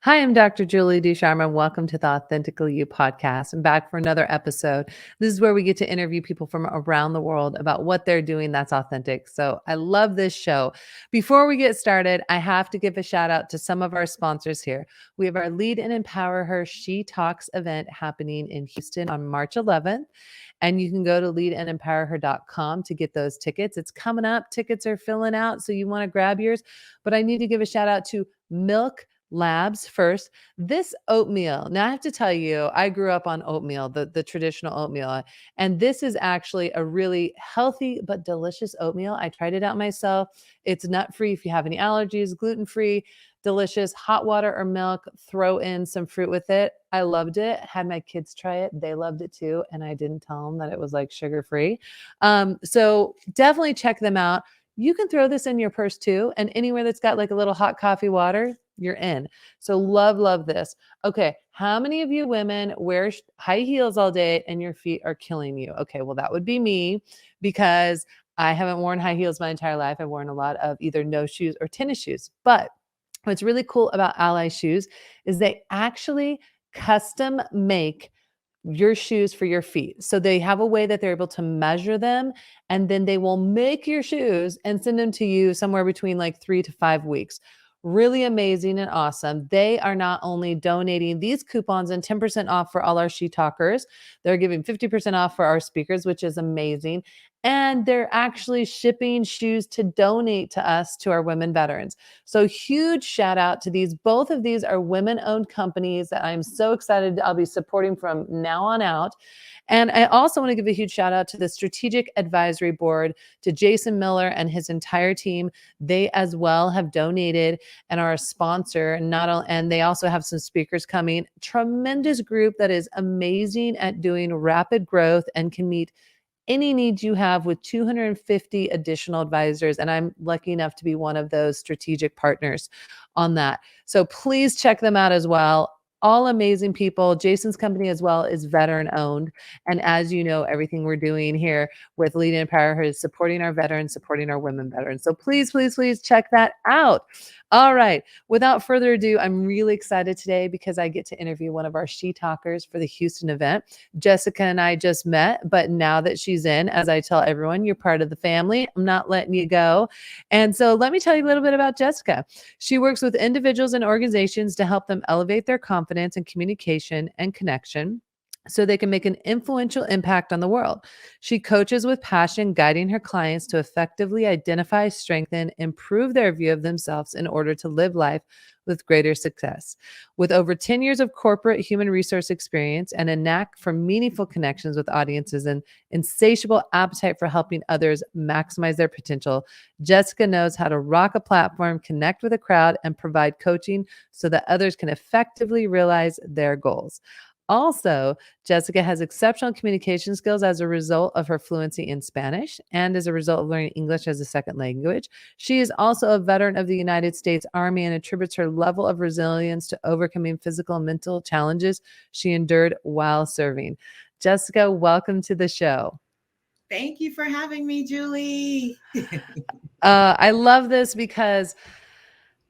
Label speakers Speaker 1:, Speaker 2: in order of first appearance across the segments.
Speaker 1: Hi, I'm Dr. Julie Ducharme, and welcome to the Authentically You podcast. I'm back for another episode. This is where we get to interview people from around the world about what they're doing that's authentic. So I love this show. Before we get started, I have to give a shout out to some of our sponsors here. We have our Lead and Empower Her She Talks event happening in Houston on March 11th. And you can go to leadandempowerher.com to get those tickets. It's coming up. Tickets are filling out. So you want to grab yours. But I need to give a shout out to Milk Labs first. This oatmeal. Now I have to tell you, I grew up on oatmeal, the traditional oatmeal, and this is actually a really healthy but delicious oatmeal. I tried it out myself. It's nut-free if you have any allergies, gluten-free, delicious, hot water or milk, throw in some fruit with it. I loved it. Had my kids try it. They loved it too, and I didn't tell them that it was like sugar-free. So definitely check them out. You can throw this in your purse too, and anywhere that's got like a little hot coffee water, you're in. So love this. Okay, how many of you women wear high heels all day and your feet are killing you? Okay, well that would be me because I haven't worn high heels my entire life. I've worn a lot of either no shoes or tennis shoes. But what's really cool about Ally shoes is they actually custom make your shoes for your feet. So they have a way that they're able to measure them, and then they will make your shoes and send them to you somewhere between like 3 to 5 weeks. Really amazing and awesome. They are not only donating these coupons and 10% off for all our She Talkers, they're giving 50% off for our speakers, which is amazing. And they're actually shipping shoes to donate to us, to our women veterans. So huge shout out to these. Both of these are women-owned companies that I'm so excited I'll be supporting from now on out. And I also want to give a huge shout out to the Strategic Advisory Board, to Jason Miller and his entire team. They as well have donated and are a sponsor. And they also have some speakers coming. Tremendous group that is amazing at doing rapid growth and can meet any needs you have with 250 additional advisors. And I'm lucky enough to be one of those strategic partners on that. So please check them out as well. All amazing people. Jason's company as well is veteran owned. And as you know, everything we're doing here with Lead and Empower Her is supporting our veterans, supporting our women veterans. So please check that out. All right. Without further ado, I'm really excited today because I get to interview one of our She Talkers for the Houston event. Jessica and I just met, but now that she's in, as I tell everyone, you're part of the family. I'm not letting you go. And so let me tell you a little bit about Jessica. She works with individuals and organizations to help them elevate their confidence and communication and connection so they can make an influential impact on the world. She coaches with passion, guiding her clients to effectively identify, strengthen, improve their view of themselves in order to live life with greater success. With over 10 years of corporate human resource experience and a knack for meaningful connections with audiences and insatiable appetite for helping others maximize their potential, Jessica knows how to rock a platform, connect with a crowd, and provide coaching so that others can effectively realize their goals. Also, Jessica has exceptional communication skills as a result of her fluency in Spanish and as a result of learning English as a second language. She is also a veteran of the United States Army and attributes her level of resilience to overcoming physical and mental challenges she endured while serving. Jessica, welcome to the show.
Speaker 2: Thank you for having me, Julie.
Speaker 1: I love this because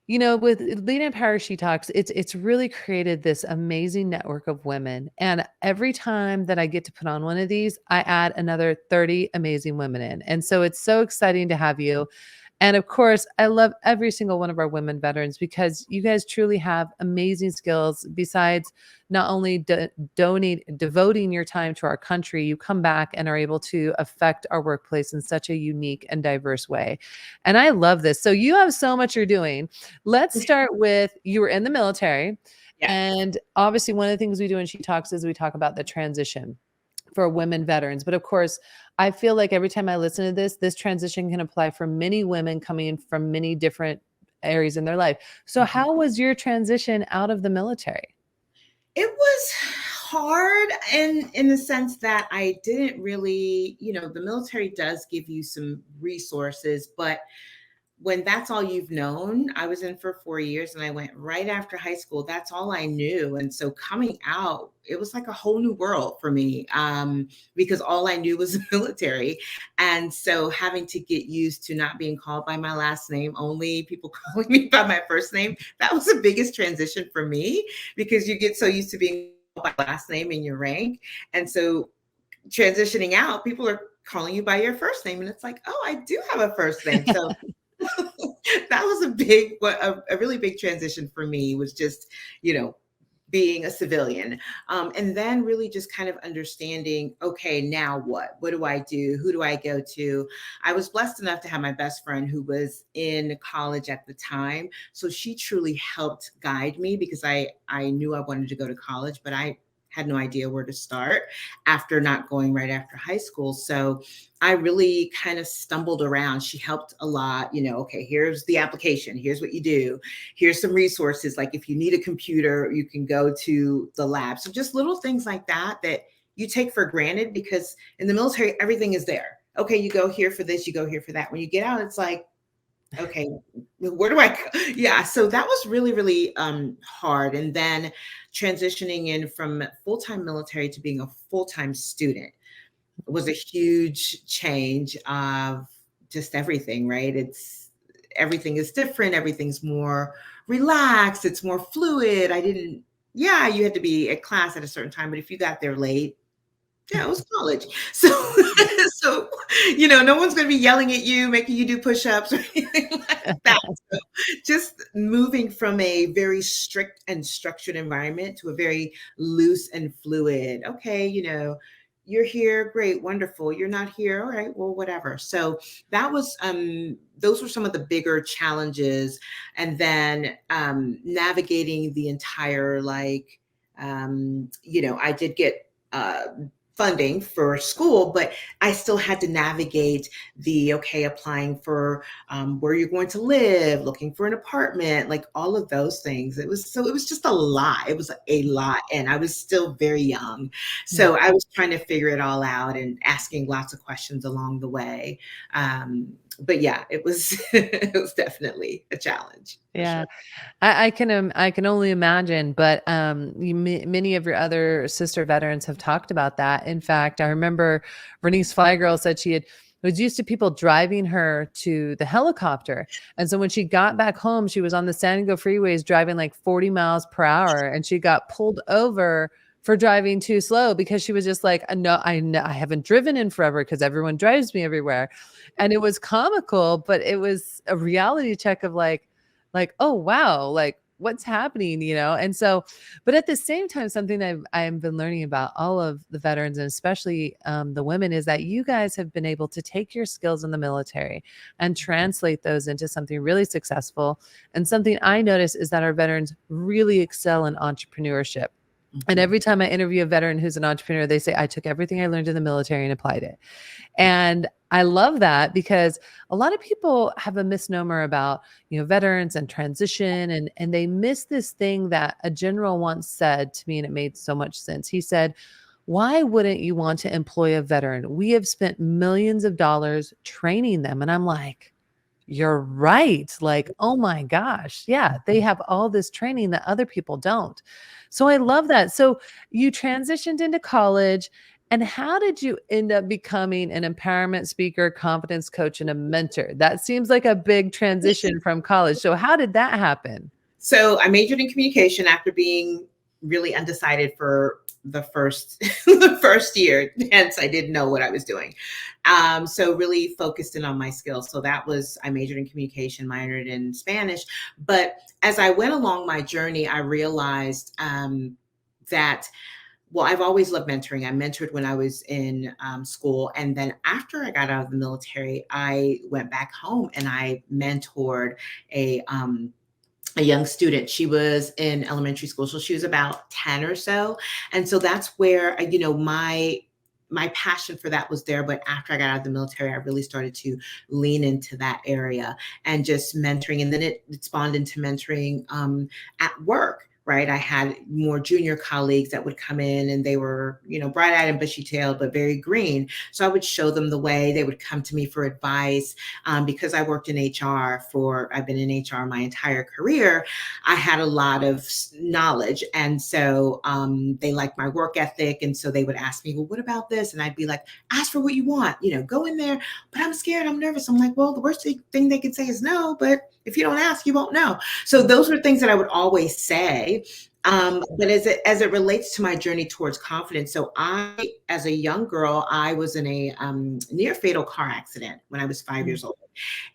Speaker 1: with Lead and Empower She Talks, it's really created this amazing network of women. And every time that I get to put on one of these, I add another 30 amazing women in. And so it's so exciting to have you. And of course, I love every single one of our women veterans because you guys truly have amazing skills. Besides not only devoting your time to our country, you come back and are able to affect our workplace in such a unique and diverse way. And I love this. So you have so much you're doing. Let's start with, you were in the military.
Speaker 2: Yes.
Speaker 1: And obviously, one of the things we do when She Talks is we talk about the transition for women veterans. But of course, I feel like every time I listen to this transition can apply for many women coming from many different areas in their life. So
Speaker 2: Mhm.
Speaker 1: how was your transition out of the military?
Speaker 2: It was hard in the sense that I didn't really, the military does give you some resources, but when that's all you've known, I was in for 4 years and I went right after high school. That's all I knew. And so coming out, it was like a whole new world for me, because all I knew was the military. And so having to get used to not being called by my last name, only people calling me by my first name, that was the biggest transition for me, because you get so used to being called by last name and your rank. And so transitioning out, people are calling you by your first name. And it's like, oh, I do have a first name. So that was a really big transition for me, was just, being a civilian. And then really just kind of understanding, okay, now what? What do I do? Who do I go to? I was blessed enough to have my best friend who was in college at the time. So she truly helped guide me, because I knew I wanted to go to college, but I had no idea where to start after not going right after high school. So I really kind of stumbled around. She helped a lot, okay, here's the application, here's what you do, here's some resources. Like if you need a computer, you can go to the lab. So just little things like that you take for granted, because in the military, everything is there. Okay, you go here for this, you go here for that. When you get out, it's like, okay, where do I go? Yeah. So that was really, really hard. And then transitioning in from full-time military to being a full-time student was a huge change of just everything, right? Everything is different. Everything's more relaxed. It's more fluid. You had to be at class at a certain time, but if you got there late, yeah, it was college. So, so no one's going to be yelling at you, making you do push-ups or anything like that. So just moving from a very strict and structured environment to a very loose and fluid. Okay, you're here, great, wonderful. You're not here, all right, well, whatever. So that was those were some of the bigger challenges, and then navigating the entire I did get funding for school, but I still had to navigate applying for where you're going to live, looking for an apartment, like all of those things. It was just a lot. It was a lot. And I was still very young. So I was trying to figure it all out and asking lots of questions along the way. But yeah, it was, it was definitely a challenge.
Speaker 1: Yeah.
Speaker 2: Sure.
Speaker 1: I can only imagine, but many of your other sister veterans have talked about that. In fact, I remember Bernice Flygirl said she was used to people driving her to the helicopter. And so when she got back home, she was on the San Diego freeways driving like 40 miles per hour, and she got pulled over for driving too slow, because she was just like, no, I haven't driven in forever because everyone drives me everywhere. And it was comical, but it was a reality check of like, oh, wow, like what's happening, And so, but at the same time, something I've been learning about all of the veterans, and especially the women, is that you guys have been able to take your skills in the military and translate those into something really successful. And something I notice is that our veterans really excel in entrepreneurship. And every time I interview a veteran who's an entrepreneur, they say, I took everything I learned in the military and applied it. And I love that, because a lot of people have a misnomer about, veterans and transition, and they miss this thing that a general once said to me, and it made so much sense. He said, why wouldn't you want to employ a veteran? We have spent millions of dollars training them. And I'm like, you're right. Like, oh my gosh. Yeah, they have all this training that other people don't. So I love that. So you transitioned into college, and how did you end up becoming an empowerment speaker, confidence coach, and a mentor? That seems like a big transition from college. So how did that happen?
Speaker 2: So I majored in communication after being really undecided for the first the first year. Hence, I didn't know what I was doing. So really focused in on my skills. So I majored in communication, minored in Spanish. But as I went along my journey, I realized that, well, I've always loved mentoring. I mentored when I was in school. And then after I got out of the military, I went back home and I mentored a young student. She was in elementary school, so she was about 10 or so. And so that's where, my passion for that was there. But after I got out of the military, I really started to lean into that area and just mentoring. And then it spawned into mentoring at work. right? I had more junior colleagues that would come in and they were, bright-eyed and bushy-tailed, but very green. So I would show them the way. They would come to me for advice. Because I worked in I've been in HR my entire career, I had a lot of knowledge. And so they liked my work ethic. And so they would ask me, well, what about this? And I'd be like, ask for what you want, go in there, but I'm scared, I'm nervous. I'm like, well, the worst thing they could say is no, but if you don't ask, you won't know. So those were things that I would always say. But as it relates to my journey towards confidence, so as a young girl, I was in a near fatal car accident when I was 5 years old,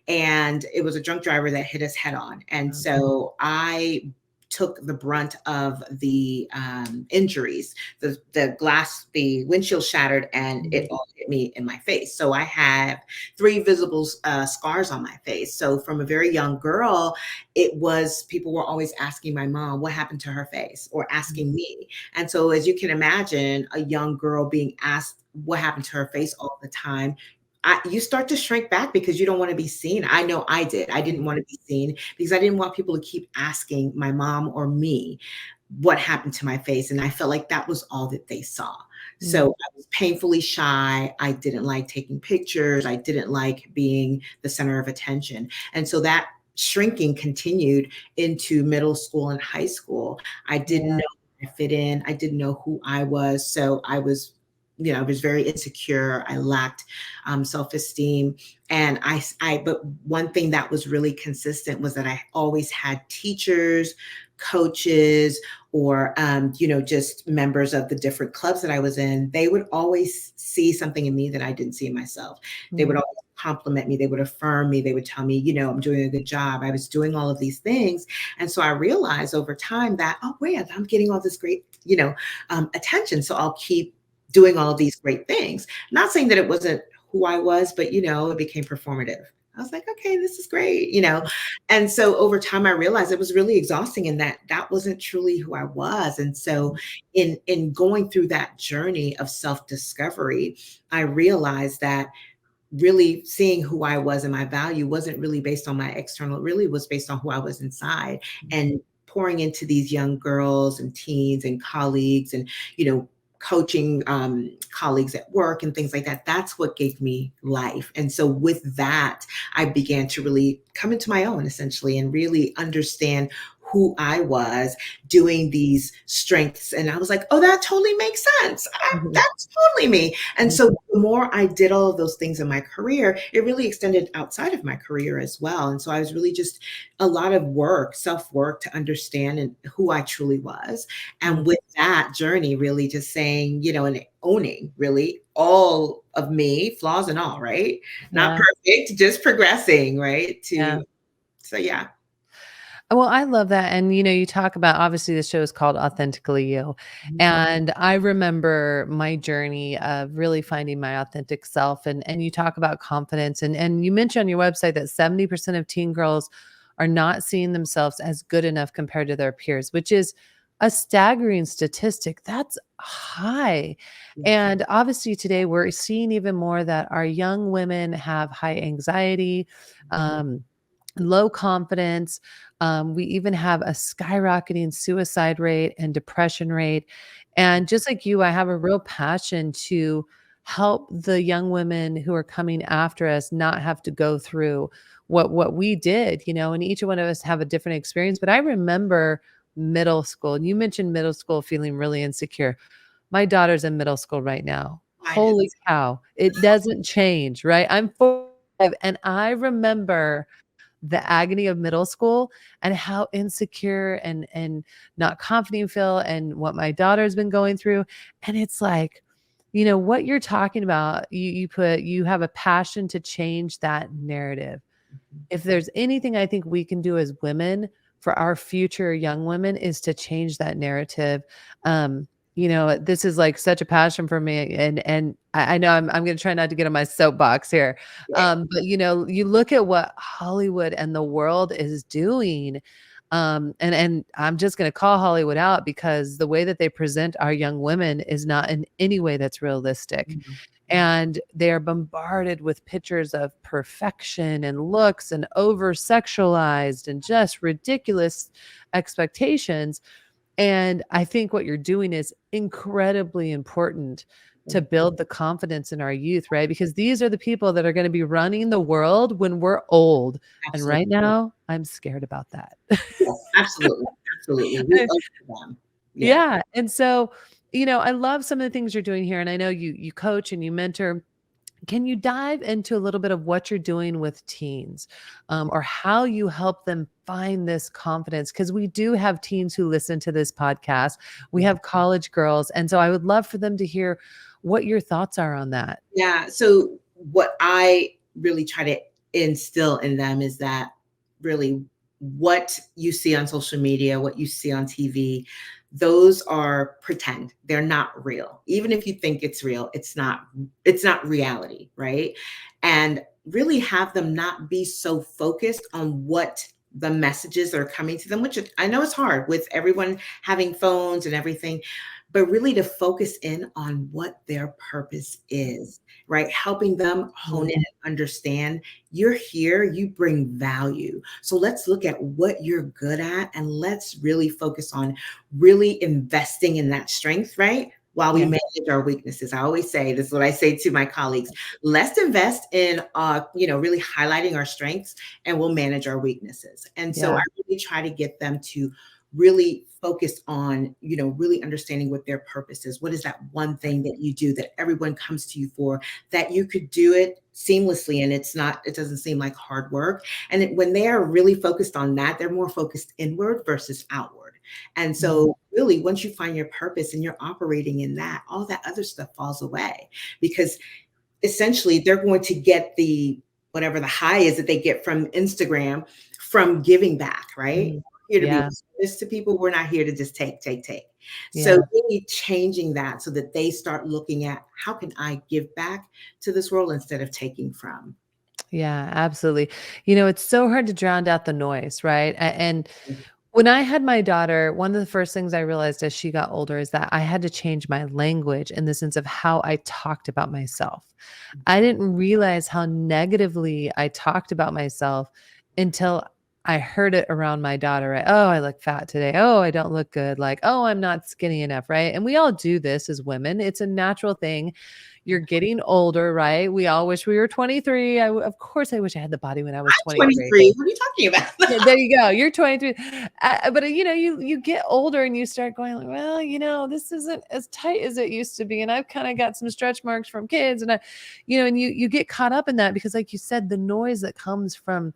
Speaker 2: and it was a drunk driver that hit us head on, and so I took the brunt of the injuries. The windshield shattered, and it all hit me in my face. So I have 3 visible scars on my face. So from a very young girl, people were always asking my mom what happened to her face, or asking me. And so, as you can imagine, a young girl being asked what happened to her face all the time, you start to shrink back because you don't want to be seen. I know I did. I didn't want to be seen because I didn't want people to keep asking my mom or me what happened to my face. And I felt like that was all that they saw. So I was painfully shy. I didn't like taking pictures. I didn't like being the center of attention. And so that shrinking continued into middle school and high school. I didn't know where I fit in. I didn't know who I was. So I was very insecure. I lacked self-esteem. And but one thing that was really consistent was that I always had teachers, coaches, or, just members of the different clubs that I was in. They would always see something in me that I didn't see in myself. They would always compliment me. They would affirm me. They would tell me, I'm doing a good job. I was doing all of these things. And so I realized over time that, oh, wait, I'm getting all this great, attention. So I'll keep doing all of these great things. Not saying that it wasn't who I was, but it became performative. I was like, okay, this is great, And so over time I realized it was really exhausting, and that wasn't truly who I was. And so in going through that journey of self-discovery, I realized that really seeing who I was and my value wasn't really based on my external, it really was based on who I was inside, and pouring into these young girls and teens and colleagues, and coaching colleagues at work and things like that. That's what gave me life. And so with that, I began to really come into my own, essentially, and really understand who I was doing these strengths. And I was like, oh, that totally makes sense. That's totally me. And so the more I did all of those things in my career, it really extended outside of my career as well. And so I was really just a lot of work, self-work, to understand who I truly was. And with that journey, really just saying, and owning really all of me, flaws and all, right? Not perfect, just progressing, right? So yeah.
Speaker 1: Well, I love that. And, you talk about, obviously the show is called Authentically You. And I remember my journey of really finding my authentic self. And you talk about confidence, and you mentioned on your website that 70% of teen girls are not seeing themselves as good enough compared to their peers, which is a staggering statistic. That's high. And obviously today we're seeing even more that our young women have high anxiety, low confidence. We even have a skyrocketing suicide rate and depression rate. And just like you, I have a real passion to help the young women who are coming after us not have to go through what we did, and each one of us have a different experience. But I remember middle school, and you mentioned middle school feeling really insecure. My daughter's in middle school right now. Holy cow. It doesn't change, right? I'm 45, and I remember the agony of middle school and how insecure and not confident you feel, and what my daughter's been going through. And it's like, what you're talking about, you have a passion to change that narrative. If there's anything I think we can do as women for our future young women, is to change that narrative. This is like such a passion for me. And I know I'm going to try not to get on my soapbox here. But you look at what Hollywood and the world is doing. And I'm just going to call Hollywood out, because the way that they present our young women is not in any way that's realistic. And they are bombarded with pictures of perfection and looks, and over sexualized and just ridiculous expectations. And I think what you're doing is incredibly important to build the confidence in our youth, right? Because these are the people that are gonna be running the world when we're old. And
Speaker 2: Absolutely.
Speaker 1: right now, I'm scared about that.
Speaker 2: Yes, absolutely, absolutely. We owe it to them. Yeah.
Speaker 1: Yeah, and so, I love some of the things you're doing here, and I know you coach and you mentor. Can you dive into a little bit of what you're doing with teens, or how you help them find this confidence? Because we do have teens who listen to this podcast. We
Speaker 2: Yeah.
Speaker 1: have college girls, and so I would love for them to hear what your thoughts are on that.
Speaker 2: Yeah. So what I really try to instill in them is that really what you see on social media, what you see on TV, those are pretend. They're not real. Even if you think it's real, it's not reality, right? And really have them not be so focused on what the messages that are coming to them, which I know is hard with everyone having phones and everything, but really to focus in on what their purpose is, right? Helping them hone in
Speaker 1: Mhm.
Speaker 2: and understand you're here, you bring value. So let's look at what you're good at and let's really focus on really investing in that strength, right? While we
Speaker 1: Yeah,
Speaker 2: manage our weaknesses. I always say, this is what I say to my colleagues, let's invest in, really highlighting our strengths and we'll manage our weaknesses. And so I
Speaker 1: yeah,
Speaker 2: really try to get them to really focus on, really understanding what their purpose is. What is that one thing that you do that everyone comes to you for, that you could do it seamlessly and it doesn't seem like hard work. And when they are really focused on that, they're more focused inward versus outward. And
Speaker 1: mhm,
Speaker 2: so really once you find your purpose and you're operating in that, all that other stuff falls away because essentially they're going to get the whatever the high is that they get from Instagram from giving back, right?
Speaker 1: mhm.
Speaker 2: We're here to be of
Speaker 1: Yeah,
Speaker 2: service to people. We're not here to just take, take, take. So
Speaker 1: yeah.
Speaker 2: really changing that so that they start looking at how can I give back to this world instead of taking from.
Speaker 1: Yeah, absolutely. It's so hard to drown out the noise, right? And when I had my daughter, one of the first things I realized as she got older is that I had to change my language in the sense of how I talked about myself. I didn't realize how negatively I talked about myself until I heard it around my daughter. Right? Oh, I look fat today. Oh, I don't look good. Like, oh, I'm not skinny enough. Right. And we all do this as women. It's a natural thing. You're getting older, right? We all wish we were 23. Of course, I wish I had the body when I was
Speaker 2: I'm
Speaker 1: 23.
Speaker 2: 23. What are you talking about?
Speaker 1: Yeah, there you go. You're 23. But you get older and you start going like, well, this isn't as tight as it used to be, and I've kind of got some stretch marks from kids, and and you get caught up in that because, like you said, the noise that comes from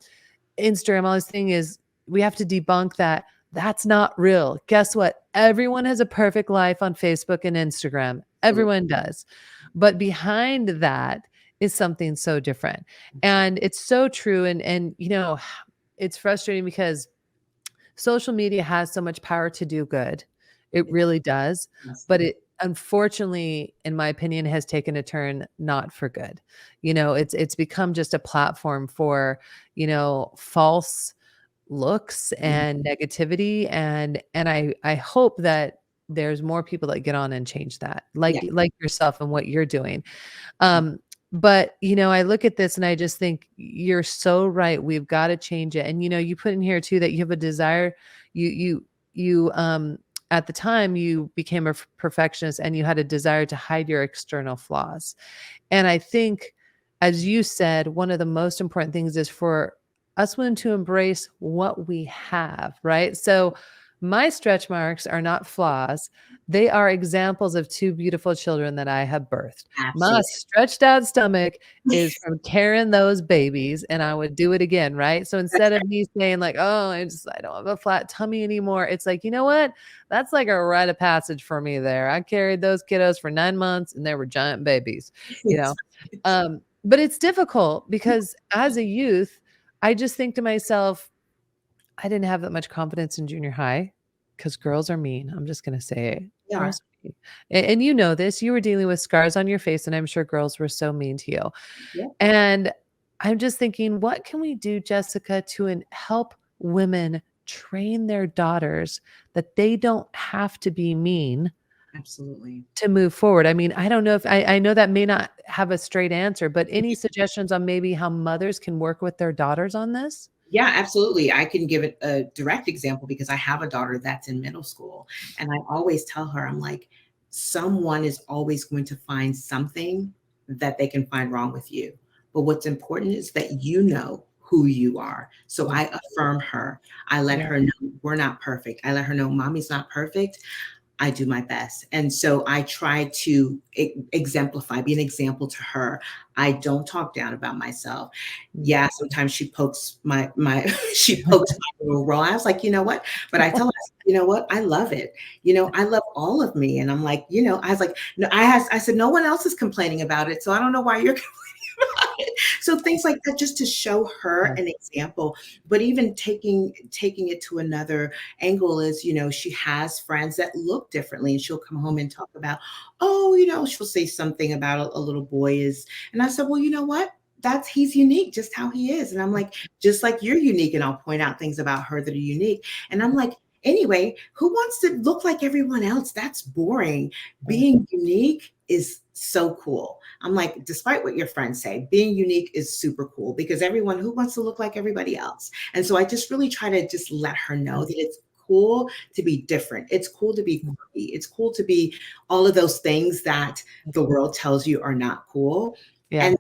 Speaker 1: Instagram, all this thing is we have to debunk that. That's not real. Guess what? Everyone has a perfect life on Facebook and Instagram.
Speaker 2: Absolutely.
Speaker 1: Everyone does. But behind that is something so different.
Speaker 2: Absolutely.
Speaker 1: And it's so true. And it's frustrating because social media has so much power to do good. It really does.
Speaker 2: Yes.
Speaker 1: But it unfortunately, in my opinion, has taken a turn not for good. It's become just a platform for, false looks
Speaker 2: Mhm.
Speaker 1: and negativity, and I hope that there's more people that get on and change that,
Speaker 2: Yeah.
Speaker 1: like yourself and what you're doing. But, I look at this and I just think you're so right. We've got to change it. And, you put in here too that you have a desire. You, at the time you became a perfectionist and you had a desire to hide your external flaws. And I think, as you said, one of the most important things is for us women to embrace what we have, right? So my stretch marks are not flaws. They are examples of two beautiful children that I have birthed. My
Speaker 2: Absolutely.
Speaker 1: stretched out stomach is from carrying those babies, and I would do it again, right? So
Speaker 2: That's
Speaker 1: instead of
Speaker 2: right.
Speaker 1: me saying like, "Oh, I don't have a flat tummy anymore," it's like, you know what? That's like a rite of passage for me there. I carried those kiddos for 9 months, and they were giant babies, you know? But it's difficult because as a youth, I just think to myself, I didn't have that much confidence in junior high because girls are mean. I'm just gonna say it.
Speaker 2: They are.
Speaker 1: Girls are mean. And you know this, you were dealing with scars on your face, and I'm sure girls were so mean to you.
Speaker 2: Yeah,
Speaker 1: And I'm just thinking, what can we do, Jessica, to help women train their daughters that they don't have to be mean
Speaker 2: absolutely.
Speaker 1: to move forward? I mean, I don't know if I know that may not have a straight answer, but any suggestions on maybe how mothers can work with their daughters on this?
Speaker 2: Yeah, absolutely. I can give it a direct example because I have a daughter that's in middle school. And I always tell her, I'm like, someone is always going to find something that they can find wrong with you. But what's important is that you know who you are. So
Speaker 1: Yeah.
Speaker 2: I affirm her. I let
Speaker 1: Yeah.
Speaker 2: her know we're not perfect. I let her know mommy's not perfect. I do my best. And so I try to exemplify, be an example to her. I don't talk down about myself.
Speaker 1: Mm.
Speaker 2: Yeah, sometimes she pokes my she pokes my little role. I was like, you know what? But I tell her, you know what? I love it. I love all of me. And I'm like, I was like, no, I said, no one else is complaining about it. So I don't know why you're so things like that, just to show her
Speaker 1: Yeah.
Speaker 2: an example. But even taking it to another angle is, she has friends that look differently, and she'll come home and talk about, oh, she'll say something about a little boy is, and I said, well, you know what? He's unique just how he is. And I'm like, just like you're unique. And I'll point out things about her that are unique. And I'm like, anyway, who wants to look like everyone else? That's boring.
Speaker 1: Yeah.
Speaker 2: Being unique is so cool. I'm like, despite what your friends say, being unique is super cool because everyone who wants to look like everybody else. And so I just really try to just let her know that it's cool to be different. It's cool to be
Speaker 1: Mm.
Speaker 2: quirky. It's cool to be all of those things that the world tells you are not cool.
Speaker 1: Yeah.
Speaker 2: And,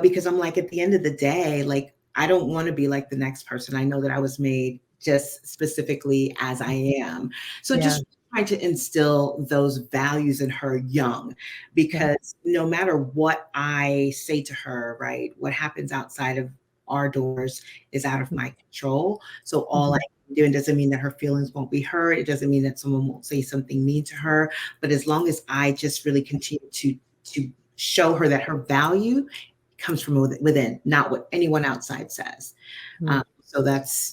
Speaker 2: because I'm like, at the end of the day, like, I don't want to be like the next person. I know that I was made just specifically as I am. So
Speaker 1: Yeah.
Speaker 2: just trying to instill those values in her young,
Speaker 1: Yeah.
Speaker 2: because no matter what I say to her, right, what happens outside of our doors is out of my control. So all I
Speaker 1: Mhm.
Speaker 2: can do, and doesn't mean that her feelings won't be hurt. It doesn't mean that someone won't say something mean to her. But as long as I just really continue to show her that her value comes from within, not what anyone outside says.
Speaker 1: Mm.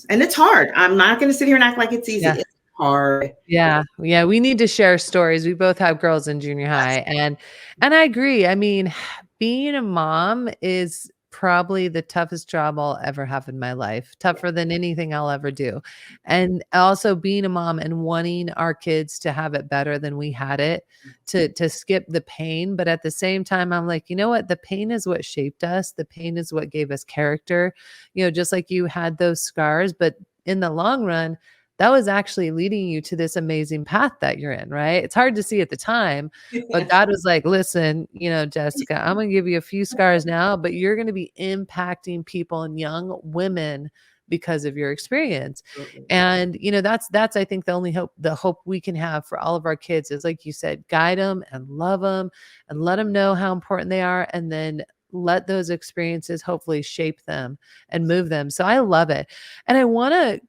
Speaker 2: And it's hard. I'm not going to sit here and act like it's easy.
Speaker 1: Yeah.
Speaker 2: It's hard.
Speaker 1: Yeah, yeah, we need to share stories. We both have girls in junior high, and I agree. I mean, being a mom is probably the toughest job I'll ever have in my life, tougher than anything I'll ever do. And also being a mom and wanting our kids to have it better than we had it, to skip the pain, but at the same time I'm like, "You know what? The pain is what shaped us. The pain is what gave us character." Just like you had those scars, but in the long run, that was actually leading you to this amazing path that you're in, right? It's hard to see at the time, but God was like, listen, Jessica, I'm going to give you a few scars now, but you're going to be impacting people and young women because of your experience.
Speaker 2: Absolutely.
Speaker 1: And, that's, I think the hope we can have for all of our kids is, like you said, guide them and love them and let them know how important they are. And then let those experiences hopefully shape them and move them. So I love it. And I want to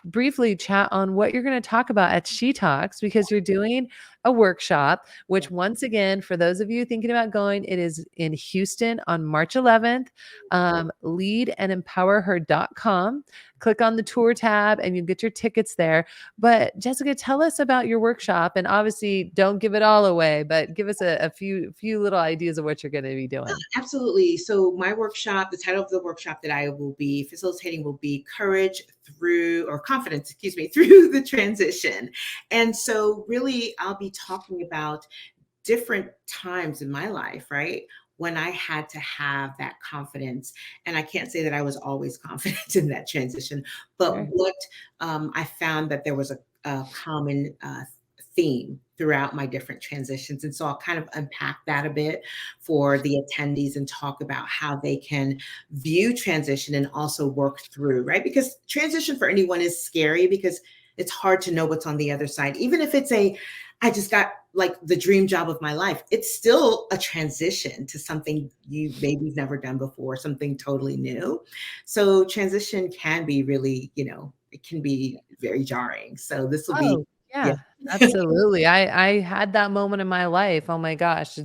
Speaker 1: briefly chat on what you're going to talk about at She Talks, because you're doing a workshop, which, once again, for those of you thinking about going, it is in Houston on March 11th. Leadandempowerher.com. Click on the tour tab and you get your tickets there. But Jessica, tell us about your workshop, and obviously don't give it all away, but give us a few little ideas of what you're going to be doing.
Speaker 2: Absolutely. So my workshop, the title of the workshop that I will be facilitating will be Courage Through, or Confidence, excuse me, Through the Transition. And so really I'll be talking about different times in my life, right? When I had to have that confidence. And I can't say that I was always confident in that transition, but
Speaker 1: Sure.
Speaker 2: what I found that there was a common theme throughout my different transitions. And so I'll kind of unpack that a bit for the attendees and talk about how they can view transition and also work through, right? Because transition for anyone is scary because it's hard to know what's on the other side. Even if I just got like the dream job of my life, it's still a transition to something you maybe never done before, something totally new. So transition can be really, it can be very jarring. So this will be,
Speaker 1: Oh,
Speaker 2: yeah.
Speaker 1: yeah, absolutely. I had that moment in my life. Oh my gosh,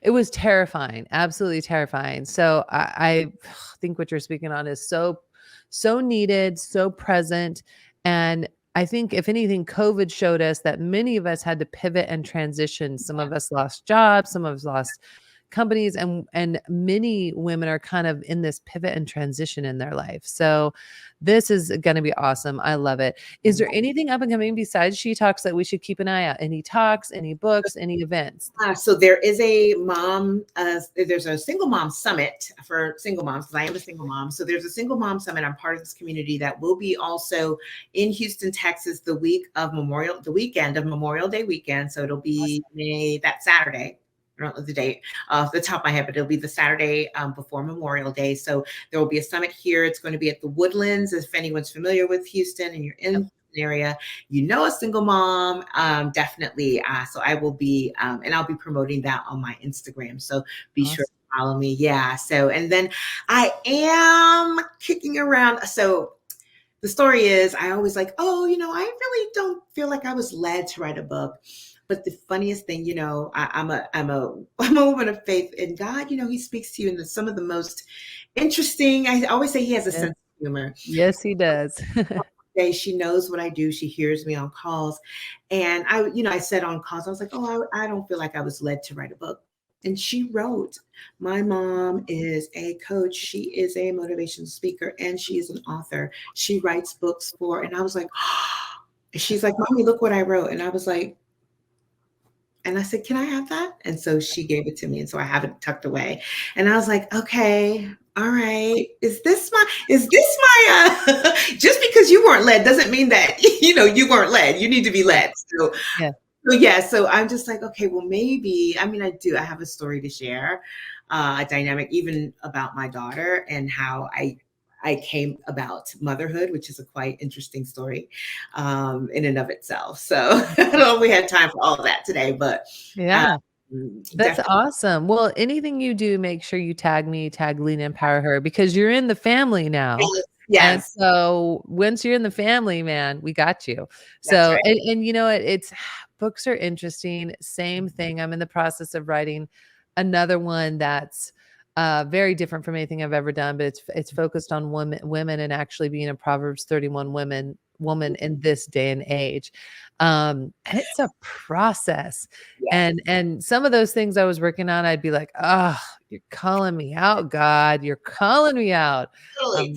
Speaker 1: it was terrifying, absolutely terrifying. So I think what you're speaking on is so needed, so present, and I think if anything, COVID showed us that many of us had to pivot and transition. Some of us lost jobs, some of us lost companies and many women are kind of in this pivot and transition in their life. So this is going to be awesome. I love it. Is there anything up and coming besides She Talks that we should keep an eye out? Any talks, any books, any events?
Speaker 2: So there is a mom, there's a single mom summit for single moms, because I am a single mom. So there's a single mom summit. I'm part of this community that will be also in Houston, Texas, the weekend of Memorial Day weekend. So it'll be that Saturday. I don't know the date off the top of my head, but it'll be the Saturday before Memorial Day. So there will be a summit here. It's going to be at the Woodlands. If anyone's familiar with Houston and you're in area, a single mom, definitely. So I will be, and I'll be promoting that on my Instagram. So be sure to follow me. Yeah. So, and then I am kicking around. So the story is, I always like, I really don't feel like I was led to write a book. But the funniest thing, I'm a woman of faith, and God, He speaks to you in some of the most interesting. I always say He has a sense of humor.
Speaker 1: Yes, He does.
Speaker 2: She knows what I do. She hears me on calls. And I said on calls, I was like, I don't feel like I was led to write a book. And she wrote, my mom is a coach. She is a motivational speaker, and she is an author. She writes books and I was like, she's like, Mommy, look what I wrote. And I was like, and I said, can I have that? And so she gave it to me. And so I have it tucked away. And I was like, okay, all right. Is this my, just because you weren't led doesn't mean that, you weren't led. You need to be led. So, so I'm just like, okay, well, maybe, I have a story to share, a dynamic even about my daughter and how I came about motherhood, which is a quite interesting story in and of itself. So I don't know if we had time for all of that today, but
Speaker 1: yeah. That's awesome. Well, anything you do, make sure you tag me, tag Lead and Empower Her, because you're in the family now.
Speaker 2: Yes.
Speaker 1: And so once you're in the family, man, we got you. So,
Speaker 2: right.
Speaker 1: and it's books are interesting. Same thing. I'm in the process of writing another one that's very different from anything I've ever done, but it's focused on women and actually being a Proverbs 31 woman in this day and age. And it's a process.
Speaker 2: Yes.
Speaker 1: And some of those things I was working on, I'd be like, oh, you're calling me out, God, you're calling me out.
Speaker 2: Totally.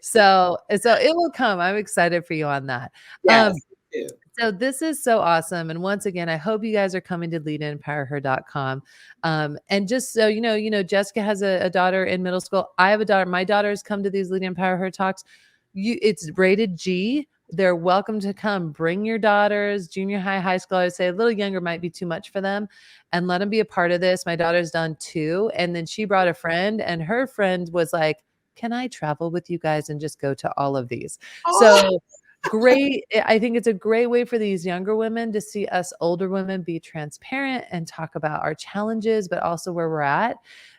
Speaker 1: So it will come. I'm excited for you on that.
Speaker 2: Yes.
Speaker 1: So this is so awesome. And once again, I hope you guys are coming to leadandempowerher.com. And just so Jessica has a daughter in middle school. I have a daughter. My daughters come to these Lead and Empower Her talks. It's rated G. They're welcome to come. Bring your daughters, junior high, high school. I would say a little younger might be too much for them, and let them be a part of this. My daughter's done 2. And then she brought a friend, and her friend was like, can I travel with you guys and just go to all of these? So great. I think it's a great way for these younger women to see us older women be transparent and talk about our challenges, but also where we're at.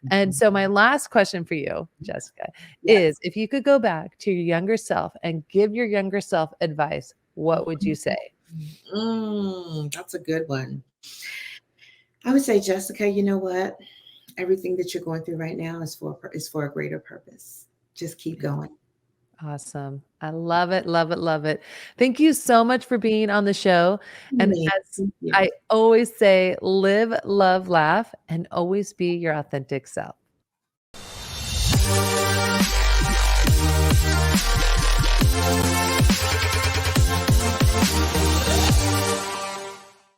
Speaker 1: And so my last question for you, Jessica, is if you could go back to your younger self and give your younger self advice, what would you say?
Speaker 2: That's a good one. I would say, Jessica, you know what? Everything that you're going through right now is for a greater purpose. Just keep going.
Speaker 1: Awesome. I love it. Love it. Love it. Thank you so much for being on the show. And as I always say, live, love, laugh, and always be your authentic self.